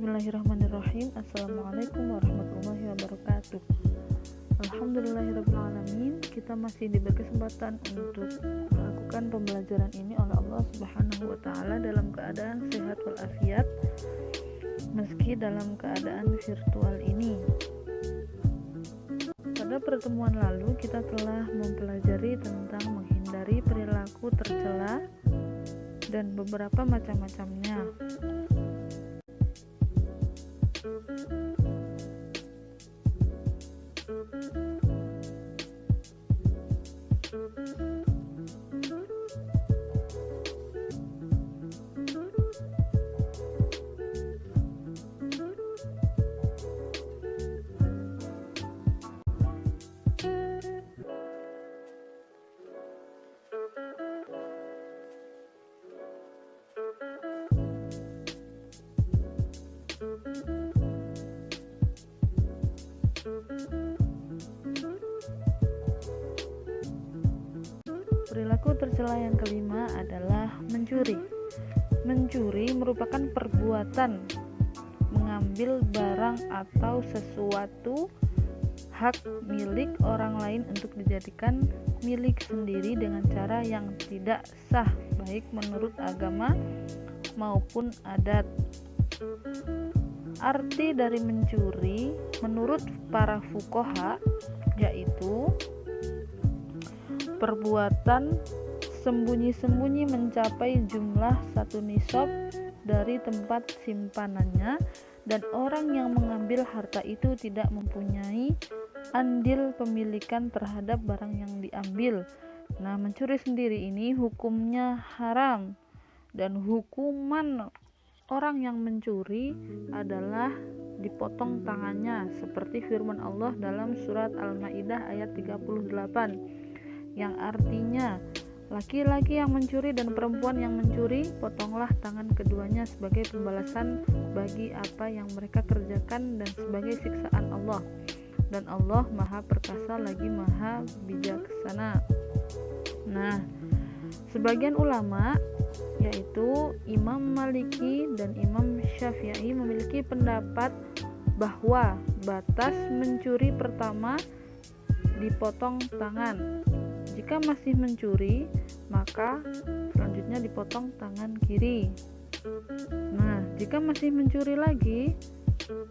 Bismillahirrahmanirrahim. Assalamualaikum warahmatullahi wabarakatuh. Alhamdulillahirrahmanirrahim. Kita masih diberi kesempatan untuk melakukan pembelajaran ini oleh Allah Subhanahu wa Ta'ala dalam keadaan sehat walafiat, meski dalam keadaan virtual ini. Pada pertemuan lalu kita telah mempelajari tentang menghindari perilaku tercela dan beberapa macam-macamnya. Perilaku tercela yang kelima adalah mencuri. Mencuri merupakan perbuatan mengambil barang atau sesuatu hak milik orang lain untuk dijadikan milik sendiri dengan cara yang tidak sah, baik menurut agama maupun adat. Arti dari mencuri menurut para fuqaha yaitu perbuatan sembunyi-sembunyi mencapai jumlah satu nisab dari tempat simpanannya dan orang yang mengambil harta itu tidak mempunyai andil pemilikan terhadap barang yang diambil. Nah, mencuri sendiri ini hukumnya haram dan hukuman orang yang mencuri adalah dipotong tangannya seperti firman Allah dalam surat Al-Maidah ayat 38 yang artinya laki-laki yang mencuri dan perempuan yang mencuri, potonglah tangan keduanya sebagai pembalasan bagi apa yang mereka kerjakan dan sebagai siksaan Allah. Dan Allah Maha Perkasa lagi Maha Bijaksana. Nah, sebagian ulama yaitu Imam Maliki dan Imam Syafi'i memiliki pendapat bahwa batas mencuri pertama dipotong tangan. Jika masih mencuri, maka selanjutnya dipotong tangan kiri. Nah, jika masih mencuri lagi,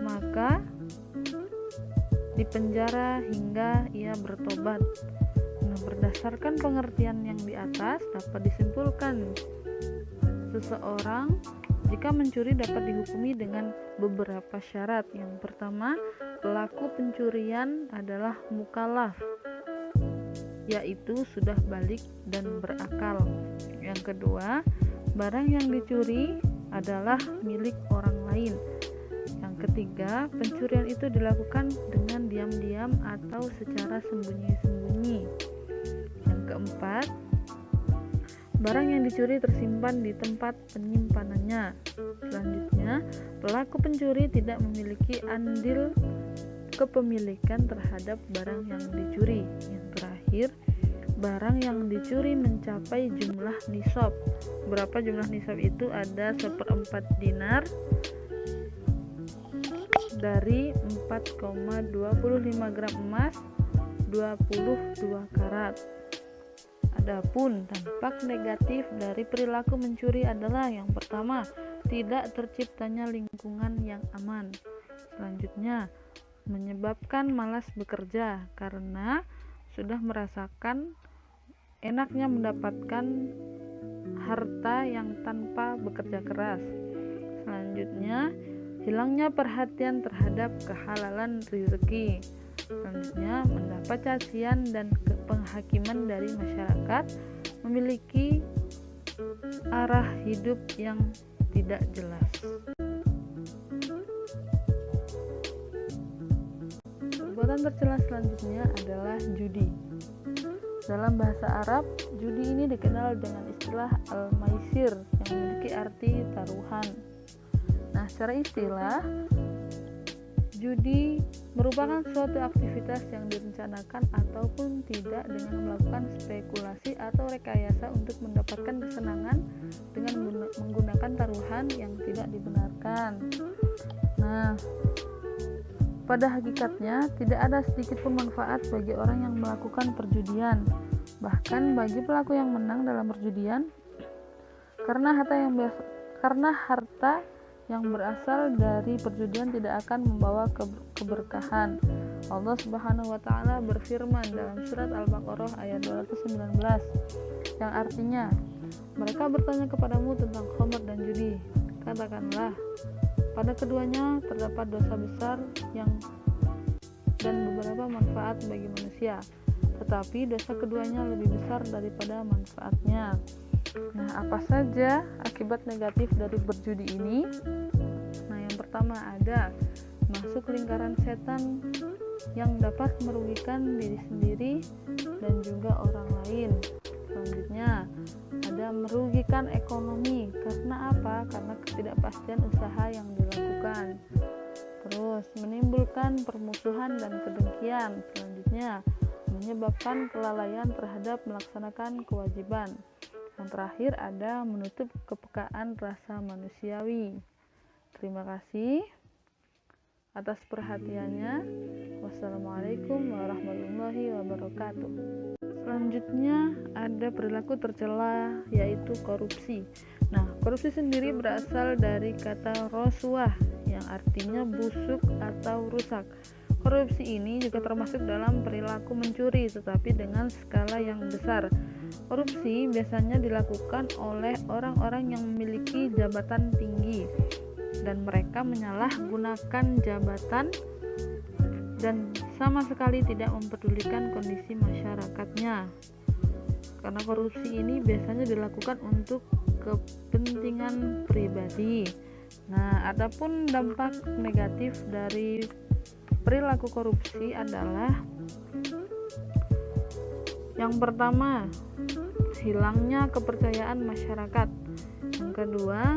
maka dipenjara hingga ia bertobat. Nah, berdasarkan pengertian yang di atas dapat disimpulkan seseorang jika mencuri dapat dihukumi dengan beberapa syarat. Yang pertama, pelaku pencurian adalah mukallaf, yaitu sudah balik dan berakal. Yang kedua, barang yang dicuri adalah milik orang lain. Yang ketiga, pencurian itu dilakukan dengan diam-diam atau secara sembunyi-sembunyi. Yang keempat, barang yang dicuri tersimpan di tempat penyimpanannya. Selanjutnya, pelaku pencuri tidak memiliki andil kepemilikan terhadap barang yang dicuri. Yang terakhir, barang yang dicuri mencapai jumlah nisab. Berapa jumlah nisab itu? Ada 1/4 dinar dari 4,25 gram emas, 22 karat. Adapun dampak negatif dari perilaku mencuri adalah yang pertama, tidak terciptanya lingkungan yang aman. Selanjutnya, menyebabkan malas bekerja karena sudah merasakan enaknya mendapatkan harta yang tanpa bekerja keras. Selanjutnya, hilangnya perhatian terhadap kehalalan rezeki. Selanjutnya, mendapat cacian dan penghakiman dari masyarakat, memiliki arah hidup yang tidak jelas. Perbuatan tercela selanjutnya adalah judi. Dalam bahasa Arab, judi ini dikenal dengan istilah al-maisir yang memiliki arti taruhan. Nah, secara istilah, Judi merupakan suatu aktivitas yang direncanakan ataupun tidak dengan melakukan spekulasi atau rekayasa untuk mendapatkan kesenangan dengan menggunakan taruhan yang tidak dibenarkan. Nah, pada hakikatnya tidak ada sedikit pun manfaat bagi orang yang melakukan perjudian, bahkan bagi pelaku yang menang dalam perjudian, karena harta yang berasal dari perjudian tidak akan membawa keberkahan. Allah Subhanahu wa taala berfirman dalam surat Al-Baqarah ayat 219 yang artinya, mereka bertanya kepadamu tentang khamr dan judi. Katakanlah, pada keduanya terdapat dosa besar dan beberapa manfaat bagi manusia, tetapi dosa keduanya lebih besar daripada manfaatnya. Nah, apa saja akibat negatif dari berjudi ini? Nah, yang pertama ada masuk lingkaran setan yang dapat merugikan diri sendiri dan juga orang lain. Selanjutnya, ada merugikan ekonomi. Karena apa? Karena ketidakpastian usaha yang dilakukan. Terus, menimbulkan permusuhan dan kedengkian. Selanjutnya, menyebabkan kelalaian terhadap melaksanakan kewajiban. Yang terakhir ada menutup kepekaan rasa manusiawi. Terima kasih atas perhatiannya. Wassalamualaikum warahmatullahi wabarakatuh. Selanjutnya ada perilaku tercela, yaitu korupsi. Nah, korupsi sendiri berasal dari kata roswah yang artinya busuk atau rusak. Korupsi ini juga termasuk dalam perilaku mencuri, tetapi dengan skala yang besar. Korupsi biasanya dilakukan oleh orang-orang yang memiliki jabatan tinggi dan mereka menyalahgunakan jabatan dan sama sekali tidak mempedulikan kondisi masyarakatnya. Karena korupsi ini biasanya dilakukan untuk kepentingan pribadi. Nah, adapun dampak negatif dari perilaku korupsi adalah yang pertama, hilangnya kepercayaan masyarakat. Yang kedua,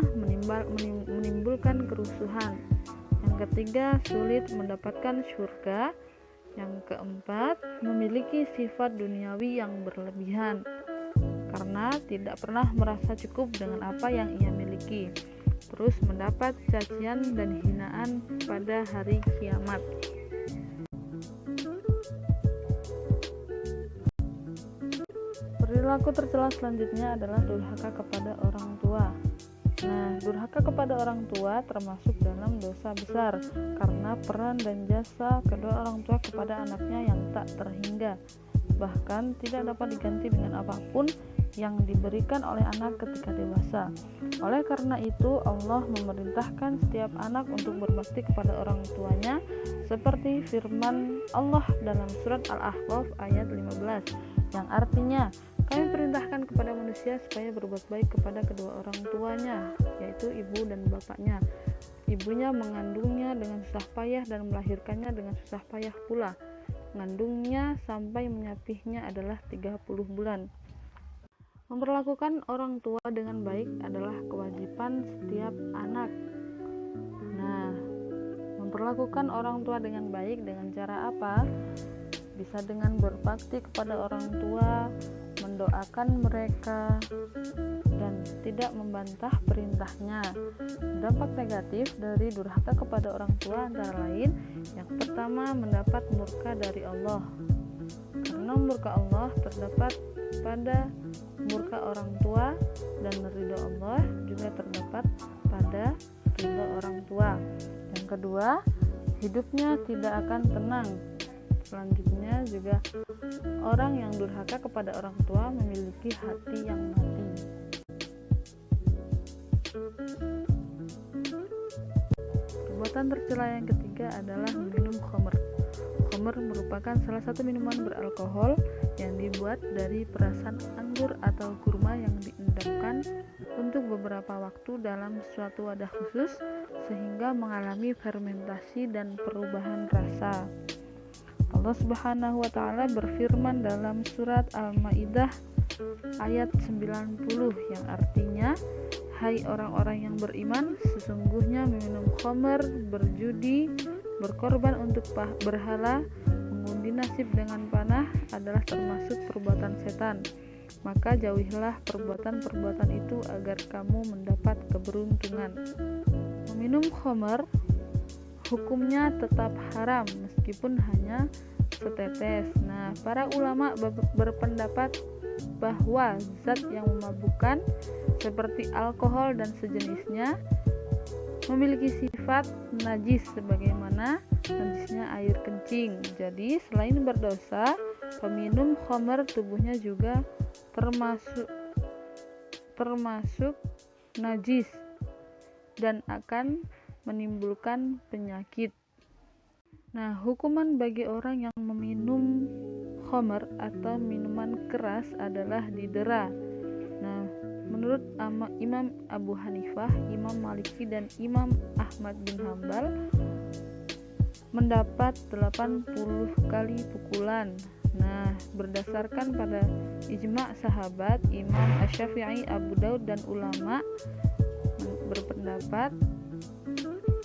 menimbulkan kerusuhan. Yang ketiga, sulit mendapatkan surga. Yang keempat, memiliki sifat duniawi yang berlebihan karena tidak pernah merasa cukup dengan apa yang ia miliki. Terus mendapat cacian dan hinaan pada hari kiamat. Perilaku tercela selanjutnya adalah durhaka kepada orang tua. Nah, durhaka kepada orang tua termasuk dalam dosa besar karena peran dan jasa kedua orang tua kepada anaknya yang tak terhingga, bahkan tidak dapat diganti dengan apapun yang diberikan oleh anak ketika dewasa. Oleh karena itu, Allah memerintahkan setiap anak untuk berbakti kepada orang tuanya seperti firman Allah dalam surat Al-Ahqaf ayat 15 yang artinya, kami perintahkan kepada manusia supaya berbuat baik kepada kedua orang tuanya, yaitu ibu dan bapaknya. Ibunya mengandungnya dengan susah payah dan melahirkannya dengan susah payah pula. Mengandungnya sampai menyapihnya adalah 30 bulan. Memperlakukan orang tua dengan baik adalah kewajiban setiap anak. Nah, memperlakukan orang tua dengan baik dengan cara apa? Bisa dengan berbakti kepada orang tua, mendoakan mereka, dan tidak membantah perintahnya. Dampak negatif dari durhaka kepada orang tua antara lain, yang pertama mendapat murka dari Allah. Karena murka Allah terdapat pada murka orang tua dan ridho Allah juga terdapat pada ridho orang tua. Yang kedua, hidupnya tidak akan tenang. Selanjutnya juga orang yang durhaka kepada orang tua memiliki hati yang mati. Perbuatan tercela yang ketiga adalah minum khamr. Khamr merupakan salah satu minuman beralkohol yang dibuat dari perasan anggur atau kurma yang diendapkan untuk beberapa waktu dalam suatu wadah khusus sehingga mengalami fermentasi dan perubahan rasa. Allah Subhanahu wa taala berfirman dalam surat Al-Maidah ayat 90 yang artinya, hai orang-orang yang beriman, sesungguhnya meminum khamr, berjudi, berkorban untuk berhala, mengundi nasib dengan panah adalah termasuk perbuatan setan. Maka jauhilah perbuatan-perbuatan itu agar kamu mendapat keberuntungan. Meminum khamar hukumnya tetap haram meskipun hanya setetes. Nah, para ulama berpendapat bahwa zat yang memabukkan seperti alkohol dan sejenisnya memiliki sifat najis sebagaimana najisnya air kencing. Jadi, selain berdosa, peminum khamar tubuhnya juga termasuk najis dan akan menimbulkan penyakit. Nah, hukuman bagi orang yang meminum khamar atau minuman keras adalah didera. Nah, menurut Imam Abu Hanifah, Imam Maliki, dan Imam Ahmad bin Hambal mendapat 80 kali pukulan. Nah, berdasarkan pada ijma' sahabat, Imam Asy-Syafi'i, Abu Daud, dan ulama berpendapat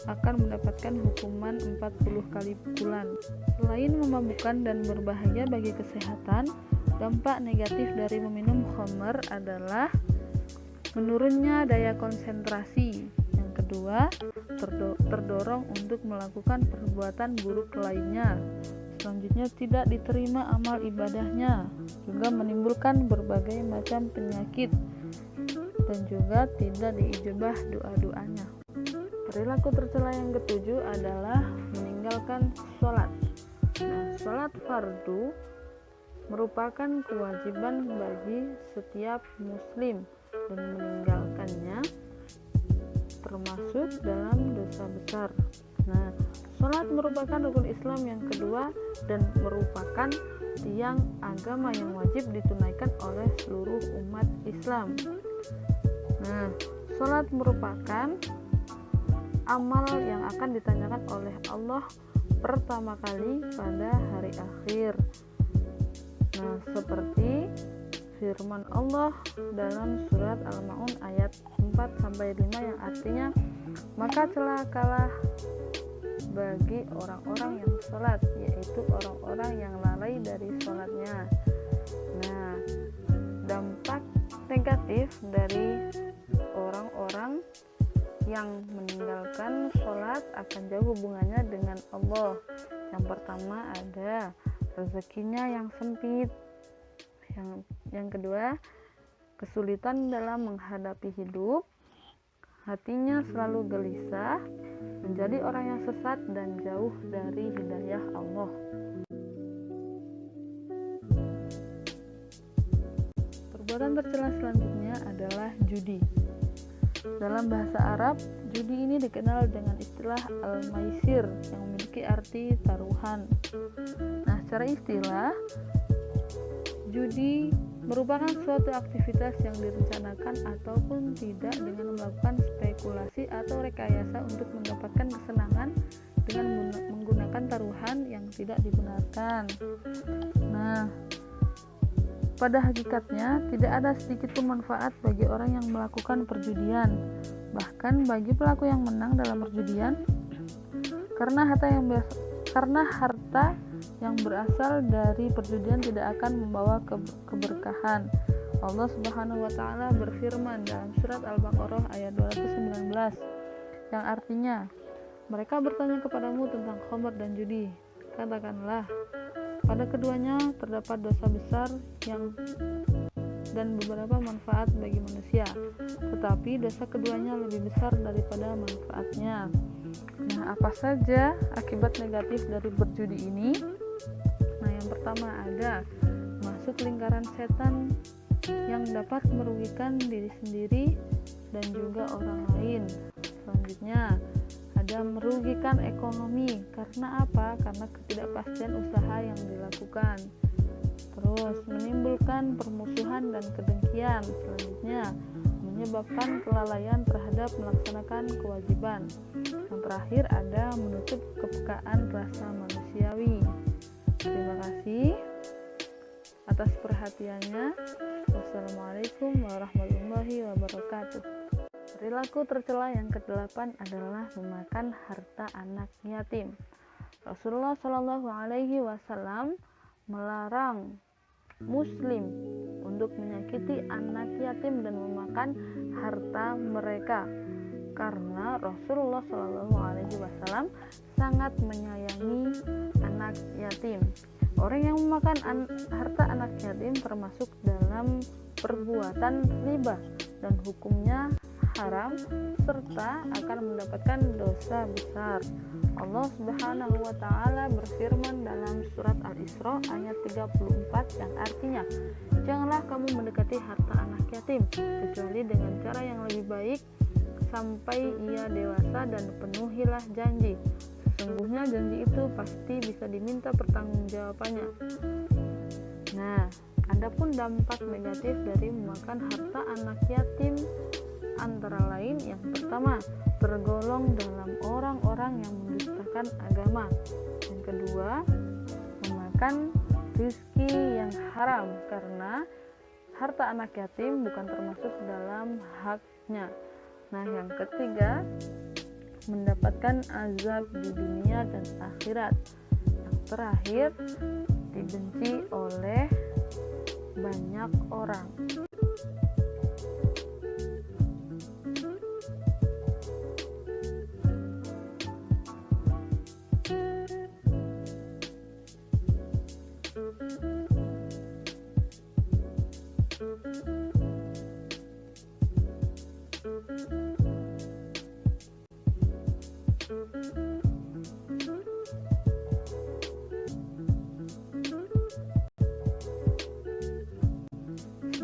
akan mendapatkan hukuman 40 kali pukulan. Selain memabukkan dan berbahaya bagi kesehatan, dampak negatif dari meminum khamar adalah menurunnya daya konsentrasi. Yang kedua, terdorong untuk melakukan perbuatan buruk lainnya. Selanjutnya, tidak diterima amal ibadahnya, juga menimbulkan berbagai macam penyakit, dan juga tidak diijabah doa-doanya. Perilaku tercela yang ketujuh adalah meninggalkan sholat. Nah, sholat fardu merupakan kewajiban bagi setiap muslim, dan meninggalkannya termasuk dalam dosa besar. Nah, sholat merupakan rukun Islam yang kedua dan merupakan tiang agama yang wajib ditunaikan oleh seluruh umat Islam. Nah, sholat merupakan amal yang akan ditanyakan oleh Allah pertama kali pada hari akhir. Nah, seperti firman Allah dalam surat Al-Ma'un ayat 4-5 yang artinya, maka celakalah bagi orang-orang yang sholat, yaitu orang-orang yang lalai dari sholatnya. Nah, dampak negatif dari orang-orang yang meninggalkan sholat akan jauh hubungannya dengan Allah. Yang pertama ada rezekinya yang sempit. Yang kedua, kesulitan dalam menghadapi hidup. Hatinya selalu gelisah, menjadi orang yang sesat dan jauh dari hidayah Allah. Perbuatan tercela selanjutnya adalah judi. Dalam bahasa Arab, judi ini dikenal dengan istilah al-maisir yang memiliki arti taruhan. Nah, secara istilah, judi merupakan suatu aktivitas yang direncanakan ataupun tidak dengan melakukan spekulasi atau rekayasa untuk mendapatkan kesenangan dengan menggunakan taruhan yang tidak dibenarkan. Nah, pada hakikatnya tidak ada sedikit pun manfaat bagi orang yang melakukan perjudian, bahkan bagi pelaku yang menang dalam perjudian, karena harta yang berasal dari perjudian tidak akan membawa keberkahan. Allah Subhanahu wa taala berfirman dalam surat Al-Baqarah ayat 219 yang artinya, mereka bertanya kepadamu tentang khamr dan judi. Katakanlah, pada keduanya terdapat dosa besar dan beberapa manfaat bagi manusia, tetapi dosa keduanya lebih besar daripada manfaatnya. Nah, apa saja akibat negatif dari berjudi ini? Nah, yang pertama ada masuk lingkaran setan yang dapat merugikan diri sendiri dan juga orang lain. Selanjutnya, ada merugikan ekonomi. Karena apa? Karena ketidakpastian usaha yang dilakukan. Terus, menimbulkan permusuhan dan kedengkian. Selanjutnya, menyebabkan kelalaian terhadap melaksanakan kewajiban. Yang terakhir ada menutup kepekaan rasa manusiawi. Terima kasih atas perhatiannya. Wassalamualaikum warahmatullahi wabarakatuh. Perilaku tercela yang ke-8 adalah memakan harta anak yatim. Rasulullah Shallallahu Alaihi Wasallam melarang Muslim untuk menyakiti anak yatim dan memakan harta mereka, karena Rasulullah Shallallahu Alaihi Wasallam sangat menyayangi anak yatim. Orang yang memakan harta anak yatim termasuk dalam perbuatan riba dan hukumnya haram serta akan mendapatkan dosa besar. Allah Subhanahu wa taala berfirman dalam surat Al-Isra ayat 34 yang artinya, janganlah kamu mendekati harta anak yatim kecuali dengan cara yang lebih baik sampai ia dewasa, dan penuhilah janji. Sesungguhnya janji itu pasti bisa diminta pertanggungjawabannya. Nah, adapun dampak negatif dari memakan harta anak yatim antara lain, yang pertama, tergolong dalam orang-orang yang mendustakan agama. Yang kedua, memakan rezeki yang haram karena harta anak yatim bukan termasuk dalam haknya. Nah, yang ketiga, mendapatkan azab di dunia dan akhirat. Yang terakhir, dibenci oleh banyak orang.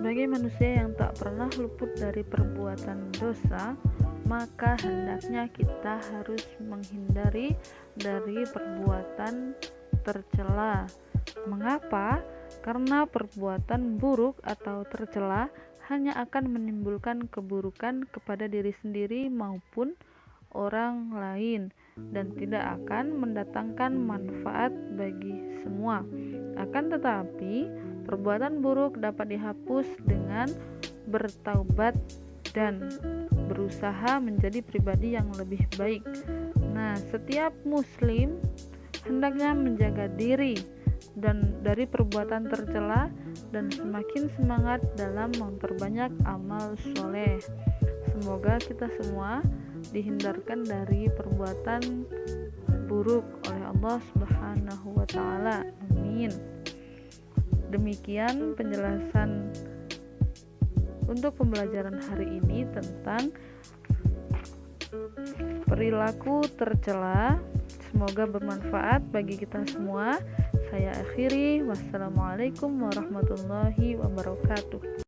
Sebagai manusia yang tak pernah luput dari perbuatan dosa, maka hendaknya kita harus menghindari dari perbuatan tercela. Mengapa? Karena perbuatan buruk atau tercela hanya akan menimbulkan keburukan kepada diri sendiri maupun orang lain dan tidak akan mendatangkan manfaat bagi semua. Akan tetapi, perbuatan buruk dapat dihapus dengan bertaubat dan berusaha menjadi pribadi yang lebih baik. Nah, setiap muslim hendaknya menjaga diri dan dari perbuatan tercela dan semakin semangat dalam memperbanyak amal soleh. Semoga kita semua dihindarkan dari perbuatan buruk oleh Allah Subhanahu wa taala. Amin. Demikian penjelasan untuk pembelajaran hari ini tentang perilaku tercela. Semoga bermanfaat bagi kita semua. Saya akhiri. Wassalamualaikum warahmatullahi wabarakatuh.